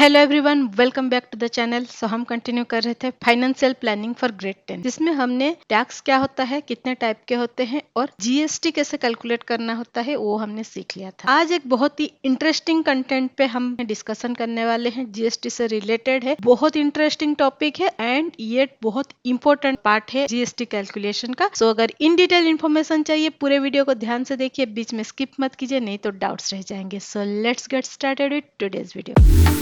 Hello everyone, welcome back to the channel. So हम continue कर रहे थे फाइनेंशियल प्लानिंग फॉर ग्रेड 10, जिसमें हमने टैक्स क्या होता है, कितने टाइप के होते हैं और जीएसटी कैसे कैलकुलेट करना होता है वो हमने सीख लिया था। आज एक बहुत ही इंटरेस्टिंग कंटेंट पे हम डिस्कशन करने वाले हैं, जीएसटी से रिलेटेड है। बहुत इंटरेस्टिंग टॉपिक है एंड ये बहुत इंपॉर्टेंट पार्ट है जीएसटी कैलकुलेशन का। सो अगर इन डिटेल इन्फॉर्मेशन चाहिए पूरे वीडियो को ध्यान से देखिए, बीच में स्किप मत कीजिए, नहीं तो डाउट्स रह जाएंगे। So let's get started with today's video.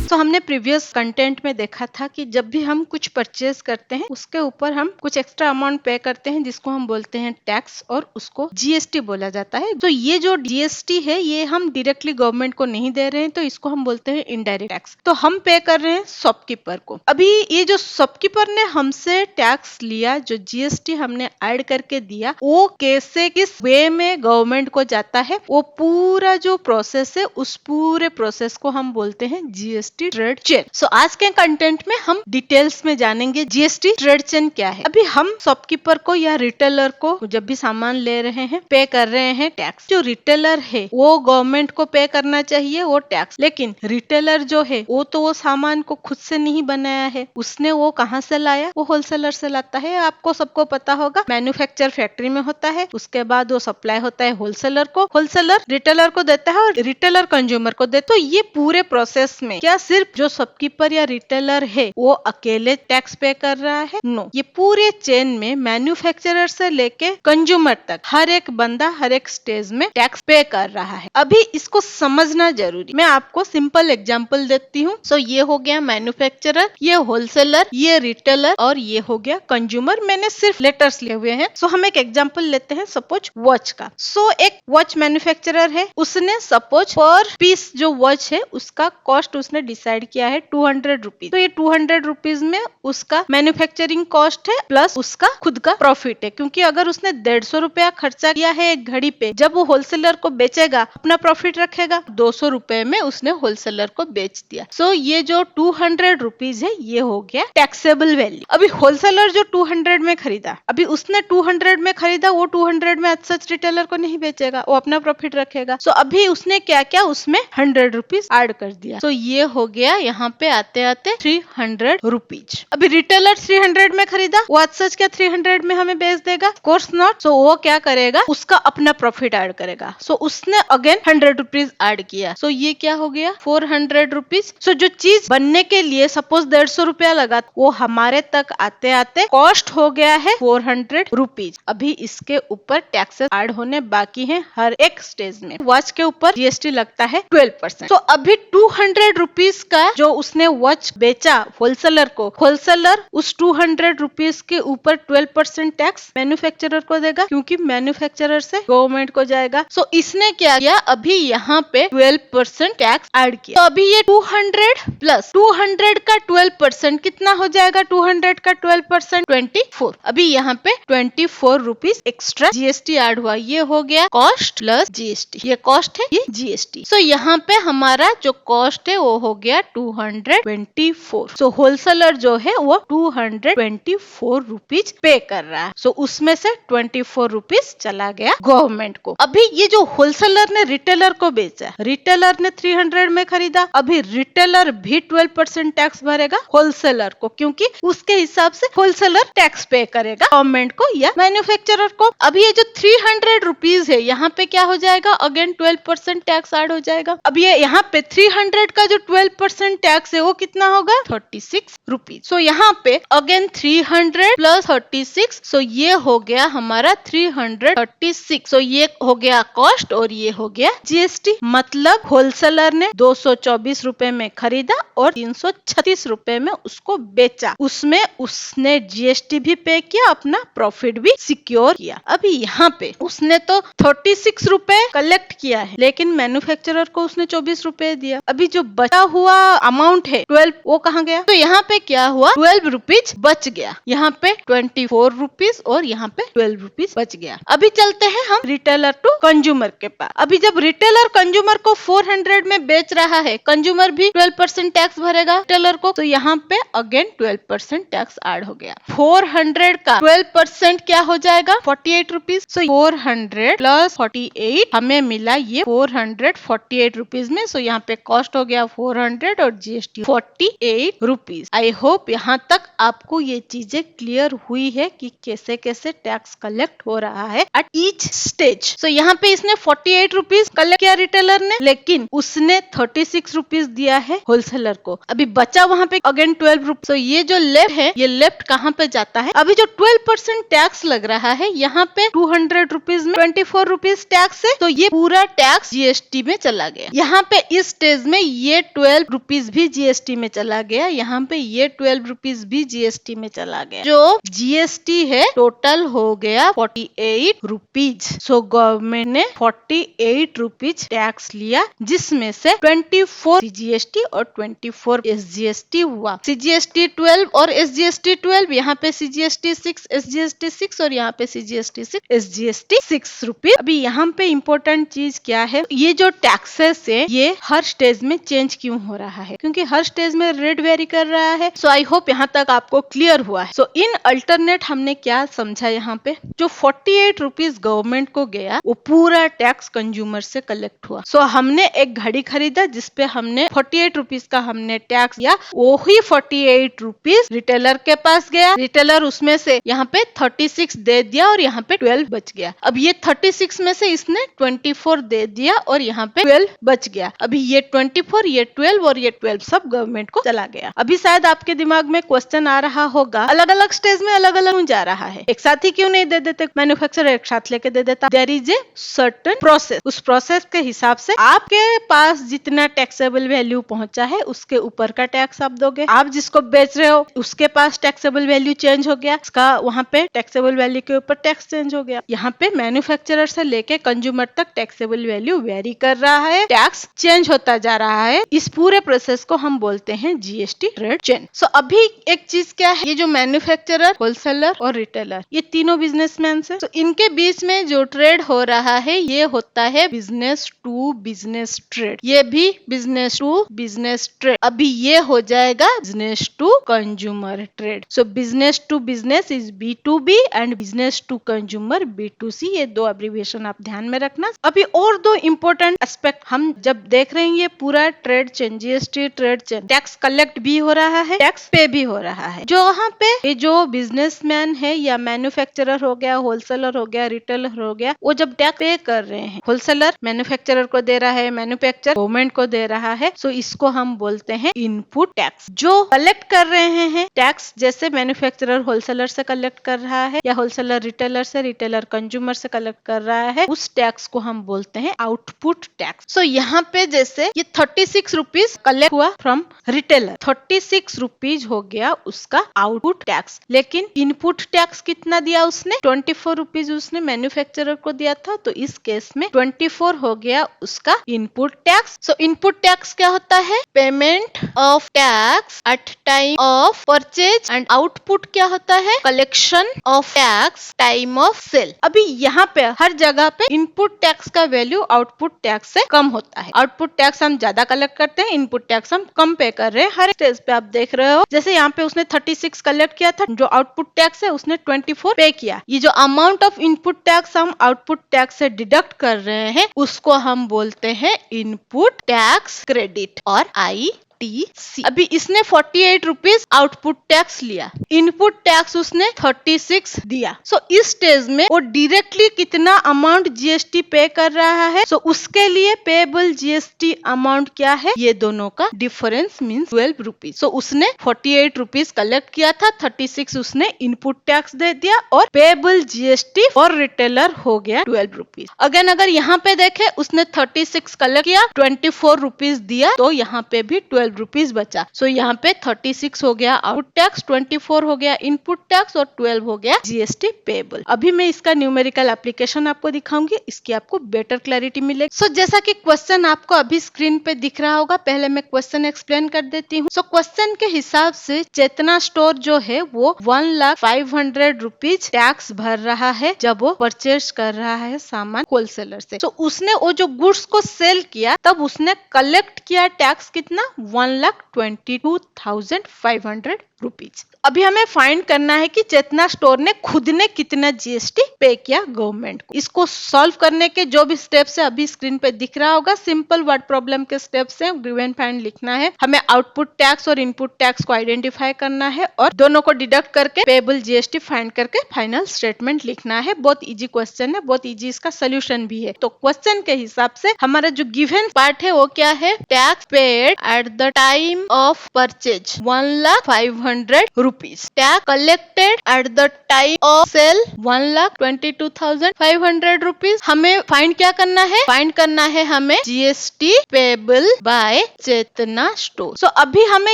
तो हमने प्रीवियस कंटेंट में देखा था कि जब भी हम कुछ परचेज करते हैं उसके ऊपर हम कुछ एक्स्ट्रा अमाउंट पे करते हैं, जिसको हम बोलते हैं टैक्स, और उसको जीएसटी बोला जाता है। तो ये जो जीएसटी है ये हम डायरेक्टली गवर्नमेंट को नहीं दे रहे हैं, तो इसको हम बोलते हैं इनडायरेक्ट टैक्स। तो हम पे कर रहे हैं शॉपकीपर को। अभी ये जो शॉपकीपर ने हमसे टैक्स लिया, जो जीएसटी हमने ऐड करके दिया, वो कैसे किस वे में गवर्नमेंट को जाता है, वो पूरा जो प्रोसेस है उस पूरे प्रोसेस को हम बोलते हैं जीएसटी ट्रेड चेन। सो आज के कंटेंट में हम डिटेल्स में जानेंगे जीएसटी ट्रेड चेन क्या है। अभी हम शॉपकीपर को या रिटेलर को जब भी सामान ले रहे हैं, पे कर रहे हैं टैक्स। जो रिटेलर है वो गवर्नमेंट को पे करना चाहिए वो टैक्स, लेकिन रिटेलर जो है वो तो वो सामान को खुद से नहीं बनाया है, उसने वो कहाँ से लाया, वो होलसेलर से लाता है। आपको सबको पता होगा, मैन्युफैक्चर फैक्ट्री में होता है, उसके बाद वो सप्लाई होता है होलसेलर को, होलसेलर रिटेलर को देता है और रिटेलर कंज्यूमर को देता है। तो ये पूरे प्रोसेस में क्या सिर्फ जो शॉपकीपर या रिटेलर है वो अकेले टैक्स पे कर रहा है? नो, ये पूरे चेन में मैन्युफैक्चरर से लेके कंज्यूमर तक हर एक बंदा हर एक स्टेज में टैक्स पे कर रहा है। अभी इसको समझना जरूरी। मैं आपको सिंपल एग्जांपल देती हूँ। सो ये हो गया मैन्युफैक्चरर, ये होलसेलर, ये रिटेलर और ये हो गया कंज्यूमर। मैंने सिर्फ लेटर्स लिए हुए हैं। सो हम एक एग्जांपल लेते हैं, सपोज वॉच का। सो एक वॉच मैन्युफैक्चरर है, उसने सपोज पर पीस जो वॉच है उसका कॉस्ट उसने डिसाइड किया है 200 रुपीज। तो ये 200 रुपीज में उसका मैन्युफैक्चरिंग कॉस्ट है प्लस उसका खुद का प्रॉफिट है, क्योंकि अगर उसने 150 रुपया खर्चा किया है एक घड़ी पे, जब वो होलसेलर को बेचेगा अपना प्रॉफिट रखेगा, 200 रुपए में उसने होलसेलर को बेच दिया। सो ये जो 200 रुपीज है ये हो गया टैक्सेबल वैल्यू। अभी होलसेलर जो 200 में खरीदा, अभी उसने 200 में खरीदा, वो 200 में सच रिटेलर को नहीं बेचेगा, वो अपना प्रॉफिट रखेगा। सो अभी उसने क्या क्या उसमें 100 रुपीज ऐड कर दिया। तो ये हो गया यहाँ पे आते आते 300 रुपीज। अभी रिटेलर 300 में खरीदा, वो आज सच क्या 300 में हमें बेच देगा? Course not. सो वो क्या करेगा, उसका अपना प्रॉफिट ऐड करेगा। सो उसने अगेन 100 रुपीज ऐड किया। सो ये क्या हो गया 400 रुपीज। सो जो चीज बनने के लिए सपोज 150 रुपया लगा, वो हमारे तक आते आते कॉस्ट हो गया है 400 रुपीज। अभी इसके ऊपर टैक्सेस ऐड होने बाकी है हर एक स्टेज में। वॉच के ऊपर जीएसटी लगता है 12%। तो अभी 200 रुपीज का जो उसने वॉच बेचा होलसेलर को, होलसेलर उस 200 रुपीज के ऊपर 12% टैक्स मैन्युफैक्चरर को देगा, क्योंकि मैन्युफैक्चरर से गवर्नमेंट को जाएगा। सो इसने क्या किया, अभी यहाँ पे 12% टैक्स ऐड किया। तो अभी ये 200 प्लस 200 का 12% कितना हो जाएगा? 200 का 12% 24। अभी यहाँ पे 24 रुपीज एक्स्ट्रा जीएसटी ऐड हुआ। ये हो गया कॉस्ट प्लस जीएसटी। ये कॉस्ट है, ये जीएसटी। सो यहाँ पे हमारा जो कॉस्ट है वो हो गया 224। सो होलसेलर जो है वो 224 रुपीज पे कर रहा है। सो उसमें से 24 रुपीज चला गया गवर्नमेंट को। अभी ये जो होलसेलर ने रिटेलर को बेचा, रिटेलर ने 300 में खरीदा, अभी रिटेलर भी 12% टैक्स भरेगा होलसेलर को, क्योंकि उसके हिसाब से होलसेलर टैक्स पे करेगा गवर्नमेंट को या मैन्युफैक्चरर को। अभी ये जो 300 रुपीज है यहाँ पे क्या हो जाएगा, अगेन 12% टैक्स ऐड हो जाएगा। अब ये यहाँ पे 300 का जो 12% टैक्स है वो कितना होगा 36 रुपीज। सो यहाँ पे अगेन 300 प्लस 36, सो ये हो गया हमारा 336। सो ये हो गया कॉस्ट और ये हो गया जीएसटी। मतलब होलसेलर ने 224 रुपए में खरीदा और 336 रुपए में उसको बेचा, उसमें उसने जीएसटी भी पे किया, अपना प्रॉफिट भी सिक्योर किया। अभी यहाँ पे उसने तो 36 रुपए कलेक्ट किया है, लेकिन मैन्युफैक्चरर को उसने 24 रुपए दिया। अभी जो बचा हुआ अमाउंट है 12 वो कहाँ गया? तो यहाँ पे क्या हुआ 12 रुपीज बच गया, यहाँ पे 24 रुपीज और यहाँ पे 12 रुपीज बच गया। अभी चलते हैं हम रिटेलर टू कंज्यूमर के पास। अभी जब रिटेलर कंज्यूमर को 400 में बेच रहा है, कंज्यूमर भी 12% टैक्स भरेगा रिटेलर को, तो यहाँ पे अगेन 12% टैक्स ऐड हो गया। 400 का 12% क्या हो जाएगा 48 रुपीज। सो 400 प्लस 48 हमें मिला ये 448 रुपीज में। सो यहाँ पे कॉस्ट हो गया 400 और जीएसटी 48 रुपीज। आई होप यहाँ तक आपको ये चीजें क्लियर हुई है कि कैसे कैसे टैक्स कलेक्ट हो रहा है एट ईच स्टेज। सो यहाँ पे इसने 48 रुपीज कलेक्ट किया रिटेलर ने, लेकिन उसने 36 रुपीज दिया है होलसेलर को। अभी बचा वहाँ पे अगेन 12 रुपीज। सो ये जो लेफ्ट है, ये लेफ्ट कहाँ पे जाता है? अभी जो 12% टैक्स लग रहा है यहाँ पे 200 रुपीज में 24 रुपीज टैक्स है, तो ये पूरा टैक्स जीएसटी में चला गया। यहाँ पे इस स्टेज में ये 12 रुपीज भी जीएसटी में चला गया, यहाँ पे ये 12 रुपीज भी जीएसटी में चला गया। जो जीएसटी है टोटल हो गया 48 रुपीज। सो गवर्नमेंट ने 48 रुपीज टैक्स लिया, जिसमें से 24 सीजीएसटी और 24 एसजीएसटी हुआ। सीजीएसटी 12 और एसजीएसटी 12, यहाँ पे सीजीएसटी 6, एसजीएसटी 6 और यहाँ पे सीजीएसटी 6, एसजीएसटी 6 रुपीज। अभी यहाँ पे इम्पोर्टेंट चीज क्या है, ये जो टैक्सेस है ये हर स्टेज में चेंज क्यों हो रहा है? क्योंकि हर स्टेज में रेट वेरी कर रहा है। सो आई होप यहाँ तक आपको क्लियर हुआ है। सो इन अल्टरनेट हमने क्या समझा, यहाँ पे जो 48 रुपीज गवर्नमेंट को गया वो पूरा टैक्स कंज्यूमर से कलेक्ट हुआ। सो हमने एक घड़ी खरीदा जिसपे हमने 48 रुपीज का हमने टैक्स दिया, वही 48 रुपीज रिटेलर के पास गया। रिटेलर उसमें से यहाँ पे 36 दे दिया और यहाँ पे 12 बच गया। अब ये 36 में से इसने 24 दे दिया और यहाँ पे 12 बच गया। अभी ये 24, ये 12 और ये 12 सब गवर्नमेंट को चला गया। अभी शायद आपके दिमाग में क्वेश्चन आ रहा होगा, अलग अलग स्टेज में अलग अलग जा रहा है, एक साथ ही क्यों नहीं दे देते? मैन्युफैक्चरर एक साथ लेके दे देता। There is a certain process, उस प्रोसेस के हिसाब से आपके पास जितना टैक्सेबल वैल्यू पहुंचा है उसके ऊपर का टैक्स आप दोगे। आप जिसको बेच रहे हो उसके पास टैक्सेबल वैल्यू चेंज हो गया, उसका वहाँ पे टैक्सेबल वैल्यू के ऊपर टैक्स चेंज हो गया। यहाँ पे मैन्युफैक्चरर से लेके कंज्यूमर तक टैक्सेबल वैल्यू वेरी कर रहा है, टैक्स चेंज होता जा रहा है। इस पूरे प्रोसेस को हम बोलते हैं जीएसटी ट्रेड चेन। सो अभी एक चीज क्या है, ये जो मैन्युफैक्चरर, होलसेलर और रिटेलर, ये तीनों बिजनेसमैन है। तो इनके बीच में जो ट्रेड हो रहा है ये होता है बिजनेस टू बिजनेस ट्रेड, ये भी बिजनेस टू बिजनेस ट्रेड। अभी ये हो जाएगा business to consumer trade. So business to business is B2B and business to consumer B2C। ये दो एब्रिविएशन आप ध्यान में रखना। अभी और दो इंपॉर्टेंट एस्पेक्ट हम जब देख रहे हैं, ये पूरा trade chain, GST trade chain, tax collect भी हो रहा है, टैक्स पे भी हो रहा है। जो वहाँ पे ये जो बिजनेसमैन है या मैन्युफैक्चरर हो गया, होलसेलर हो गया, रिटेलर हो गया, वो जब टैक्स पे कर रहे हैं, होलसेलर मैन्युफैक्चरर को दे रहा है, मैन्युफैक्चरर गवर्नमेंट को दे रहा है, सो इसको हम बोलते हैं इनपुट टैक्स। जो कलेक्ट कर रहे हैं टैक्स, जैसे मैन्युफैक्चरर होलसेलर से कलेक्ट कर रहा है या होलसेलर रिटेलर से, रिटेलर कंज्यूमर से कलेक्ट कर रहा है, उस टैक्स को हम बोलते हैं आउटपुट टैक्स। सो यहाँ पे जैसे ये 36 रुपीज कलेक्ट हुआ फ्रॉम रिटेलर, 36 रुपीज हो गया उसका आउटपुट टैक्स। लेकिन इनपुट टैक्स कितना दिया उसने? 24 रुपीज उसने मैन्युफैक्चरर को दिया था, तो इस केस में 24 हो गया उसका input tax. So input tax क्या होता है? Payment of tax at time of purchase, and output क्या होता है? Collection of tax time of sale. अभी यहाँ पे हर जगह पे इनपुट टैक्स का वैल्यू आउटपुट टैक्स से कम होता है। आउटपुट टैक्स हम ज्यादा कलेक्ट करते हैं, इनपुट टैक्स हम कम पे कर रहे हैं। हर स्टेज पे आप देख रहे हो, जैसे यहाँ पे उसने 36 कलेक्ट किया था, जो आउटपुट टैक्स है उसने 24 पे किया। ये जो अमाउंट ऑफ इनपुट टैक्स हम आउटपुट टैक्स से डिडक्ट कर रहे हैं उसको हम बोलते हैं इनपुट टैक्स क्रेडिट और ITC। अभी इसने 48 रुपीज आउटपुट टैक्स लिया, इनपुट टैक्स उसने 36 दिया। सो इस स्टेज में वो डायरेक्टली कितना अमाउंट जीएसटी पे कर रहा है, सो उसके लिए पेएबल जीएसटी अमाउंट क्या है? ये दोनों का डिफरेंस मींस 12 रुपीज। सो उसने 48 रुपीज कलेक्ट किया था, 36 उसने इनपुट टैक्स दे दिया और पेएबल जीएसटी फॉर रिटेलर हो गया 12 रुपीज। अगेन अगर यहाँ पे देखे, उसने 36 कलेक्ट किया, 24 रुपीज दिया, तो यहाँ पे भी 12 रुपीज बचा। सो यहाँ पे 36 हो गया आउटपुट टैक्स, 24 हो गया इनपुट टैक्स और 12 हो गया जीएसटी पेएबल। अभी मैं इसका न्यूमेरिकल एप्लीकेशन आपको दिखाऊंगी, इसकी आपको बेटर क्लैरिटी मिलेगी। सो जैसा कि क्वेश्चन आपको अभी स्क्रीन पे दिख रहा होगा, पहले मैं क्वेश्चन एक्सप्लेन कर देती हूँ। सो क्वेश्चन के हिसाब से चेतना स्टोर जो है वो 1,05,000 रुपीज टैक्स भर रहा है जब वो परचेज कर रहा है सामान होलसेलर से। तो उसने वो जो गुड्स को सेल किया तब उसने कलेक्ट किया टैक्स कितना, 1,22,500 रुपीज। अभी हमें फाइंड करना है कि चेतना स्टोर ने खुद ने कितना जीएसटी पे किया गवर्नमेंट को। इसको सॉल्व करने के जो भी स्टेप्स है अभी स्क्रीन पे दिख रहा होगा, सिंपल वर्ड प्रॉब्लम के स्टेप्स है। गिवन फाइंड लिखना है, हमें आउटपुट टैक्स और इनपुट टैक्स को आइडेंटिफाई करना है और दोनों को डिडक्ट करके पेएबल जीएसटी फाइंड करके फाइनल स्टेटमेंट लिखना है। बहुत इजी क्वेश्चन है, बहुत इजी इसका सोल्यूशन भी है। तो क्वेश्चन के हिसाब से हमारा जो गिवन पार्ट है वो क्या है, tax paid at the time of purchase 1,05,000 rupees, tax collected at the time of sale 1,22,500 rupees. हमें फाइंड क्या करना है, फाइंड करना है हमें GST payable by Chetna store. So अभी हमें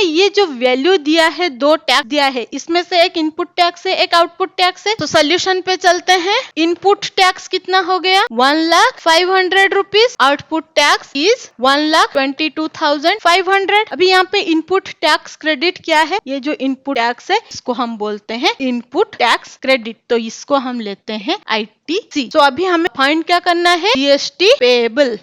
ये जो वैल्यू दिया है, दो टैक्स दिया है, इसमें से एक इनपुट टैक्स है एक आउटपुट टैक्स है। तो सोल्यूशन पे चलते हैं। इनपुट टैक्स कितना हो गया, 1,05,000 रुपीज, आउटपुट टैक्स इज 1,22,500। अभी यहाँ पे इनपुट टैक्स क्रेडिट क्या है, ये जो इनपुट टैक्स है इसको हम बोलते हैं इनपुट टैक्स क्रेडिट, तो इसको हम लेते हैं आईटीसी। तो अभी हमें फाइंड क्या करना है, GST payable.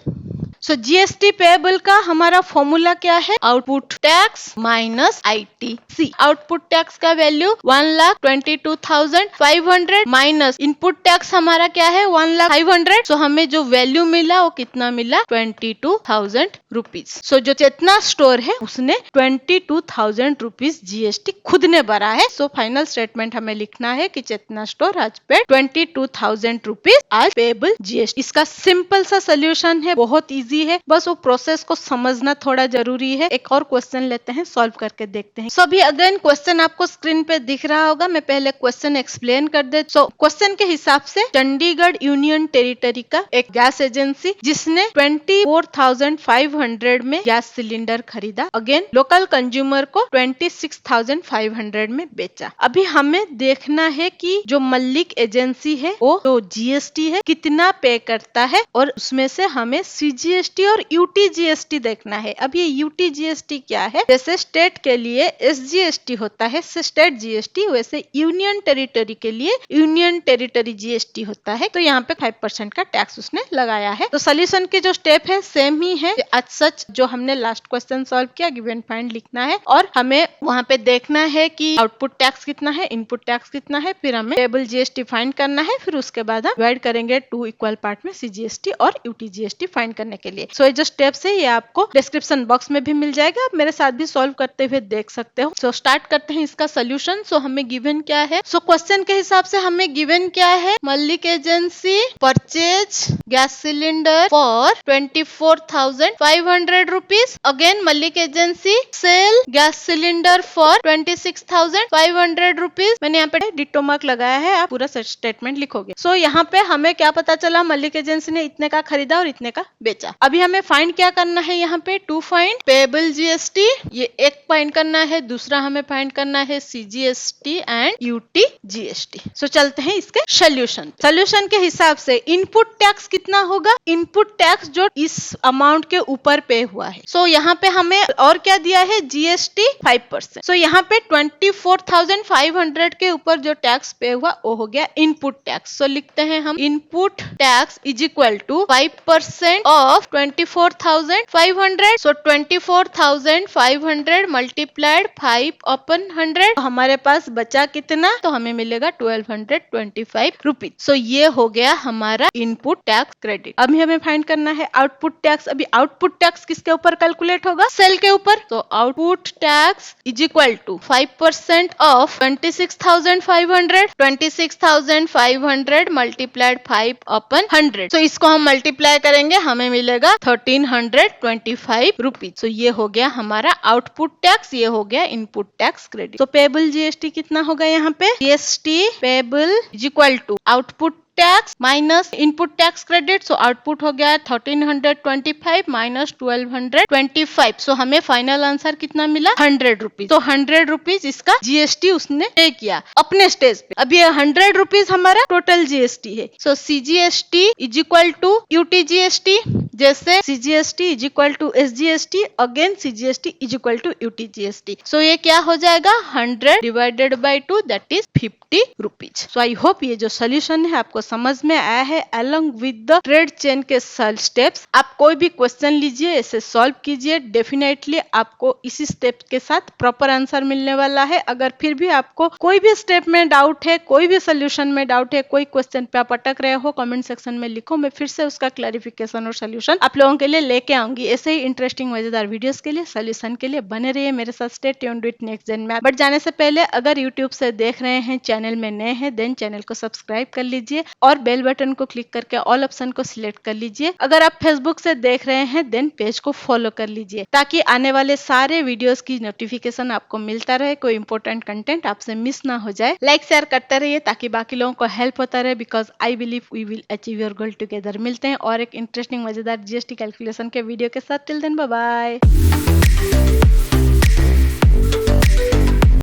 So GST payable का हमारा फॉर्मूला क्या है, output tax minus ITC. Output tax का वैल्यू 1,22,500 माइनस इनपुट टैक्स हमारा क्या है 1,05,000। सो हमें जो वैल्यू मिला वो कितना मिला, 22,000 रुपीज। सो जो चेतना स्टोर है उसने 22,000 रुपीज जीएसटी खुद ने भरा है। सो फाइनल स्टेटमेंट हमें लिखना है कि चेतना स्टोर आज पे 22,000 रुपीज आज पेएबल जीएसटी। इसका सिंपल सा सोल्यूशन है, बहुत इजी है, बस वो प्रोसेस को समझना थोड़ा जरूरी है। एक और क्वेश्चन लेते हैं, सॉल्व करके देखते हैं। सो अभी अगेन क्वेश्चन आपको स्क्रीन पे दिख रहा होगा, मैं पहले क्वेश्चन एक्सप्लेन कर दे। सो क्वेश्चन के हिसाब से चंडीगढ़ यूनियन टेरिटरी का एक गैस एजेंसी जिसने 24,500 में गैस सिलेंडर खरीदा, अगेन लोकल कंज्यूमर को 26,500 में बेचा। अभी हमें देखना है कि जो मल्लिक एजेंसी है वो जो जीएसटी है कितना पे करता है और उसमें से हमें सीजीएसटी और यूटीजीएसटी देखना है। अब ये यूटीजीएसटी क्या है, जैसे स्टेट के लिए एसजीएसटी होता है स्टेट जीएसटी, वैसे यूनियन टेरिटरी के लिए यूनियन टेरिटरी जीएसटी होता है। तो यहाँ पे 5% का टैक्स उसने लगाया है। तो सोल्यूशन के जो स्टेप है सेम ही है एज सच जो हमने लास्ट क्वेश्चन सॉल्व किया, गिवन फाइंड लिखना है और हमें वहाँ पे देखना है कि आउटपुट टैक्स कितना है, इनपुट टैक्स कितना है, फिर हमें पेएबल जीएसटी फाइंड करना है, फिर उसके बाद हम डिवाइड करेंगे 2 इक्वल पार्ट में सीजीएसटी और यूटीजीएसटी फाइंड करने के लिए। सो ये जो स्टेप्स है ये आपको डिस्क्रिप्शन बॉक्स में भी मिल जाएगा, आप मेरे साथ भी सॉल्व करते हुए देख सकते हो। सो स्टार्ट करते हैं इसका सोल्यूशन। सो हमें गिवन क्या है, सो क्वेश्चन के हिसाब से हमें गिवन क्या है, Mallik agency purchase gas cylinder for 24,500 rupees, again Mallik agency sale gas cylinder for 26,500 rupees. मैंने यहाँ पे डिटो मार्क लगाया है, आप पूरा स्टेटमेंट लिखोगे। सो यहाँ पे हमें क्या पता चला, मल्लिक एजेंसी ने इतने का खरीदा और इतने का बेचा। अभी हमें फाइंड क्या करना है, यहाँ पे टू फाइंड पेएबल जीएसटी, ये एक फाइंड करना है, दूसरा हमें फाइंड करना है सीजीएसटी एंड यूटी जीएसटी। सो चलते हैं इसके सोल्यूशन। सोल्यूशन के हिसाब से इनपुट टैक्स कितना होगा, इनपुट टैक्स जो इस अमाउंट के ऊपर पे हुआ है। सो यहाँ पे हमें और क्या दिया है, जीएसटी 5%। सो यहाँ पे 24,500 के ऊपर जो टैक्स पे हुआ वो हो गया इनपुट टैक्स। सो लिखते हैं हम input tax is equal to 5% of 24,500। So 24,500 multiplied 5/100, हमारे पास बचा कितना, तो हमें मिलेगा 1225 रुपीज। सो ये हो गया हमारा इनपुट टैक्स क्रेडिट। अभी हमें फाइंड करना है आउटपुट टैक्स। अभी आउटपुट टैक्स किसके ऊपर कैलकुलेट होगा, सेल के ऊपर। तो output tax is equal to 5% of 26,500, 26,500 multiplied 5/100। तो इसको हम मल्टीप्लाई करेंगे, हमें मिलेगा 1325 रुपीज। तो ये हो गया हमारा आउटपुट टैक्स, ये हो गया इनपुट टैक्स क्रेडिट। तो पेएबल जीएसटी कितना होगा, यहाँ पे GST payable is equal to output tax minus input tax credit, so output हो गया 1325 माइनस 1225, सो हमें फाइनल आंसर कितना मिला 100 रुपीज। तो 100 रुपीज इसका जीएसटी उसने पे किया अपने स्टेज पे। अब ये 100 रुपीज हमारा टोटल जीएसटी है। So CGST is equal to UTGST, जैसे CGST is equal to SGST, again CGST is equal to UTGST. So ये क्या हो जाएगा 100 divided by 2 that is 50 rupees. So I hope ये जो सोल्यूशन है आपको समझ में आया है along with the trade chain के स्टेप्स। आप कोई भी क्वेश्चन लीजिए, इसे सॉल्व कीजिए, डेफिनेटली आपको इसी स्टेप के साथ प्रॉपर आंसर मिलने वाला है। अगर फिर भी आपको कोई भी स्टेप में डाउट है, कोई भी सोल्यूशन में डाउट है, कोई क्वेश्चन पे आप अटक रहे हो, कमेंट सेक्शन में लिखो, मैं फिर से उसका क्लैरिफिकेशन और सोल्यूशन आप लोगों के लिए लेके आऊंगी। ऐसे ही इंटरेस्टिंग मजेदार वीडियोस के लिए, सोल्यूशन के लिए बने रहिए मेरे साथ। Stay tuned with next gen math. But जाने से पहले अगर यूट्यूब से देख रहे हैं, चैनल में नए हैं, देन चैनल को सब्सक्राइब कर लीजिए और बेल बटन को क्लिक करके ऑल ऑप्शन को सिलेक्ट कर लीजिए। अगर आप फेसबुक से देख रहे हैं देन पेज को फॉलो कर लीजिए ताकि आने वाले सारे वीडियोस की नोटिफिकेशन आपको मिलता रहे, कोई इंपॉर्टेंट कंटेंट आपसे मिस ना हो जाए। लाइक शेयर करते रहिए ताकि बाकी लोगों को हेल्प होता रहे, because I believe we will achieve your goal together. मिलते हैं और एक इंटरेस्टिंग मजेदार जीएसटी कैलकुलेशन के वीडियो के साथ। Till then bye bye.